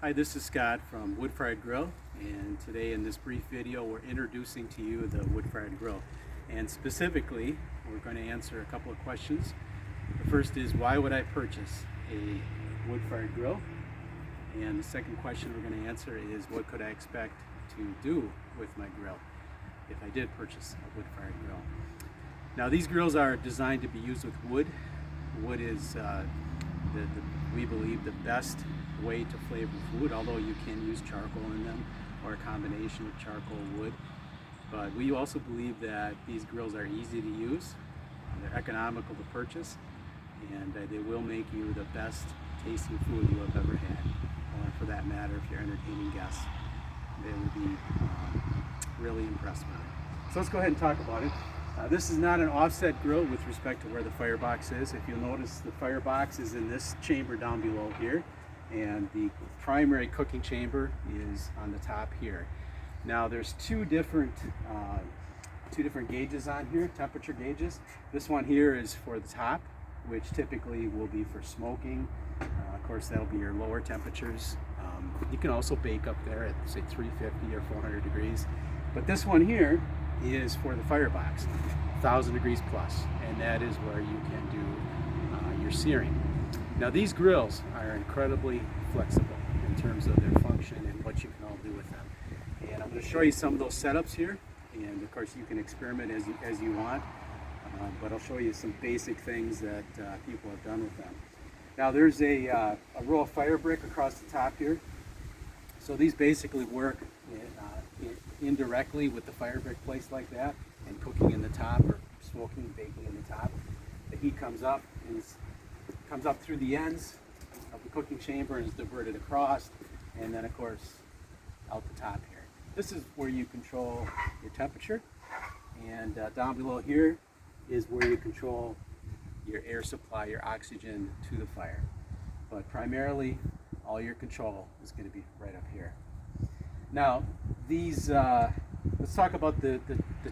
Hi, this is Scott from WoodFiredGrille, and today in this brief video we're introducing to you the WoodFiredGrille. And specifically, we're going to answer a couple of questions. The first is, why would I purchase a wood-fired grill? And the second question we're going to answer is, what could I expect to do with my grill if I did purchase a wood-fired grill? Now, these grills are designed to be used with wood. Wood is we believe the best way to flavor food, although you can use charcoal in them or a combination of charcoal and wood. But we also believe that these grills are easy to use, they're economical to purchase, and they will make you the best tasting food you have ever had. Or for that matter, if you're entertaining guests, they would be really impressed with it. So let's go ahead and talk about it. This is not an offset grill with respect to where the firebox is. If you'll notice, the firebox is in this chamber down below here, and the primary cooking chamber is on the top here. Now there's two different gauges on here, temperature gauges. This one here is for the top, which typically will be for smoking. Of course, that'll be your lower temperatures. You can also bake up there at, say, 350 or 400 degrees. But this one here is for the firebox, 1,000 degrees plus, and that is where you can do your searing. Now, these grills are incredibly flexible in terms of their function and what you can all do with them. And I'm going to show you some of those setups here, and of course you can experiment as you want, but I'll show you some basic things that people have done with them. Now, there's a row of fire brick across the top here. So these basically work indirectly with the fire brick placed like that, and cooking in the top or smoking, baking in the top. The heat comes up through the ends of the cooking chamber and is diverted across, and then of course out the top here. This is where you control your temperature, and down below here is where you control your air supply, your oxygen to the fire. But primarily, all your control is going to be right up here. Now, these, let's talk about the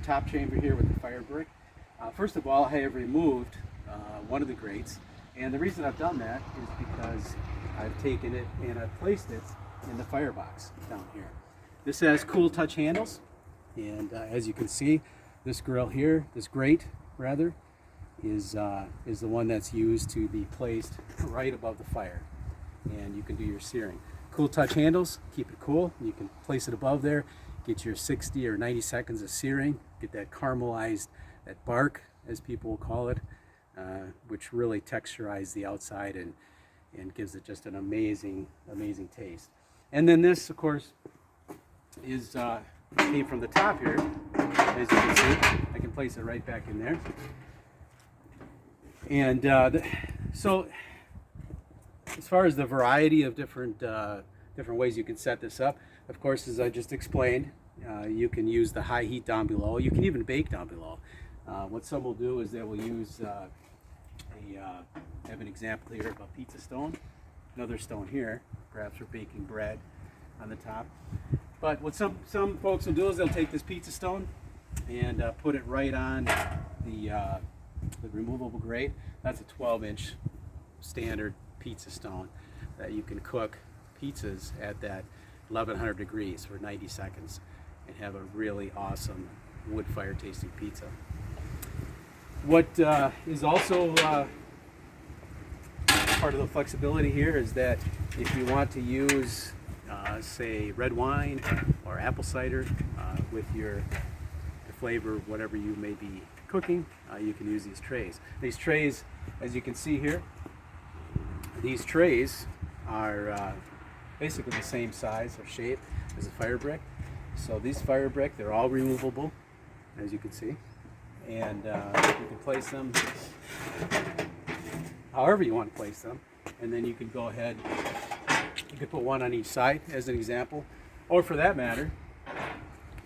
top chamber here with the fire brick. First of all, I have removed one of the grates, and the reason I've done that is because I've taken it and I've placed it in the firebox down here. This has cool touch handles, and as you can see, this grill here, this grate rather, is the one that's used to be placed right above the fire, and you can do your searing. Cool touch handles, keep it cool. You can place it above there, get your 60 or 90 seconds of searing, get that caramelized, that bark as people will call it, which really texturizes the outside and gives it just an amazing taste. And then this, of course, is came from the top here. As you can see, I can place it right back in there. And so, as far as the variety of different ways you can set this up, of course, as I just explained, you can use the high heat down below. You can even bake down below. What some will do is they will use I have an example here of a pizza stone, another stone here, perhaps for baking bread on the top. But what some folks will do is they'll take this pizza stone and put it right on the removable grate. That's a 12-inch standard pizza stone that you can cook pizzas at that 1100 degrees for 90 seconds and have a really awesome wood fire tasting pizza. What is also part of the flexibility here is that if you want to use say red wine or apple cider with your flavor, whatever you may be cooking, you can use these trays. These trays, as you can see here, these trays are basically the same size or shape as a fire brick. So these fire brick, they're all removable, as you can see, and you can place them however you want to place them, and then you can go ahead, you could put one on each side as an example, or for that matter,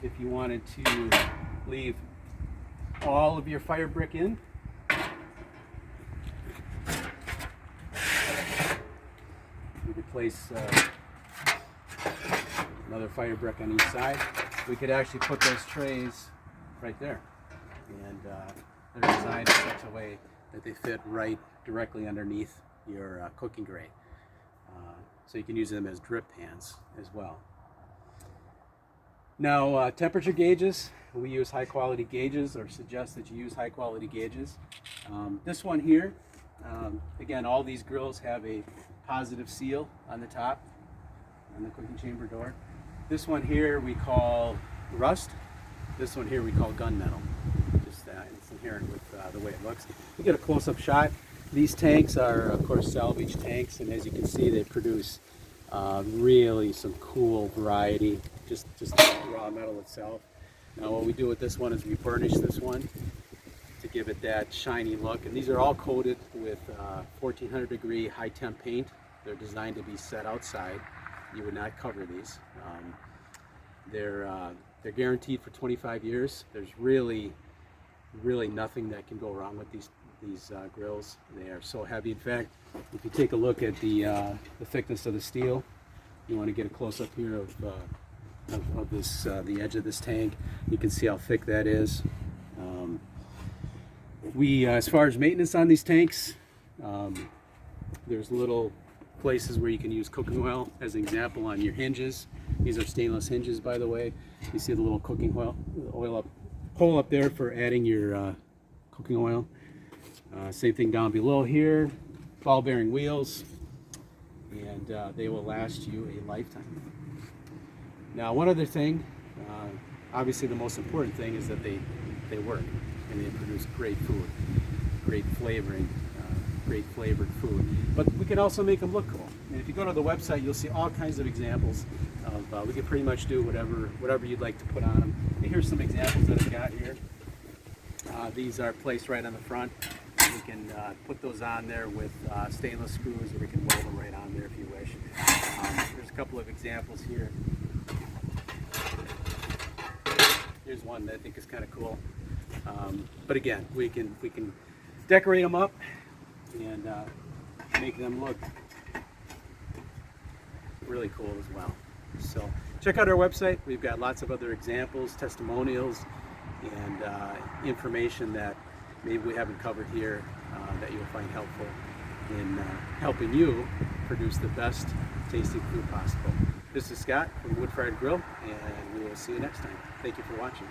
if you wanted to leave all of your fire brick in, you could place another fire brick on each side. We could actually put those trays right there, and they're designed in such a way that they fit right directly underneath your cooking grate. So you can use them as drip pans as well. Now, temperature gauges, we use high quality gauges, or suggest that you use high quality gauges. This one here, again, all these grills have a positive seal on the top, on the cooking chamber door. This one here we call rust. This one here we call gunmetal. Just it's inherent with the way it looks. You get a close-up shot. These tanks are, of course, salvage tanks, and as you can see, they produce really some cool variety, just the raw metal itself. Now what we do with this one is we burnish this one to give it that shiny look, and these are all coated with 1400 degree high temp paint. They're designed to be set outside. You would not cover these. They're guaranteed for 25 years. There's really nothing that can go wrong with these grills. They are so heavy. In fact, if you take a look at the thickness of the steel, you want to get a close up here of this the edge of this tank. You can see how thick that is. As far as maintenance on these tanks, there's little places where you can use cooking oil as an example on your hinges. These are stainless hinges, by the way. You see the little cooking oil hole up there for adding your cooking oil. Same thing down below here. Ball bearing wheels, and they will last you a lifetime. Now, one other thing, obviously the most important thing is that they work and they produce great food, great flavoring, great flavored food. But we can also make them look cool. And if you go to the website, you'll see all kinds of examples of, we can pretty much do whatever you'd like to put on them. And here's some examples that I've got here. These are placed right on the front. We can put those on there with stainless screws, or we can weld them right on there if you wish. There's a couple of examples here. Here's one that I think is kind of cool. But again, we can decorate them up and make them look really cool as well. So check out our website. We've got lots of other examples, testimonials, and information that maybe we haven't covered here that you'll find helpful in helping you produce the best tasting food possible. This is Scott from Wood Fired Grill, and we will see you next time. Thank you for watching.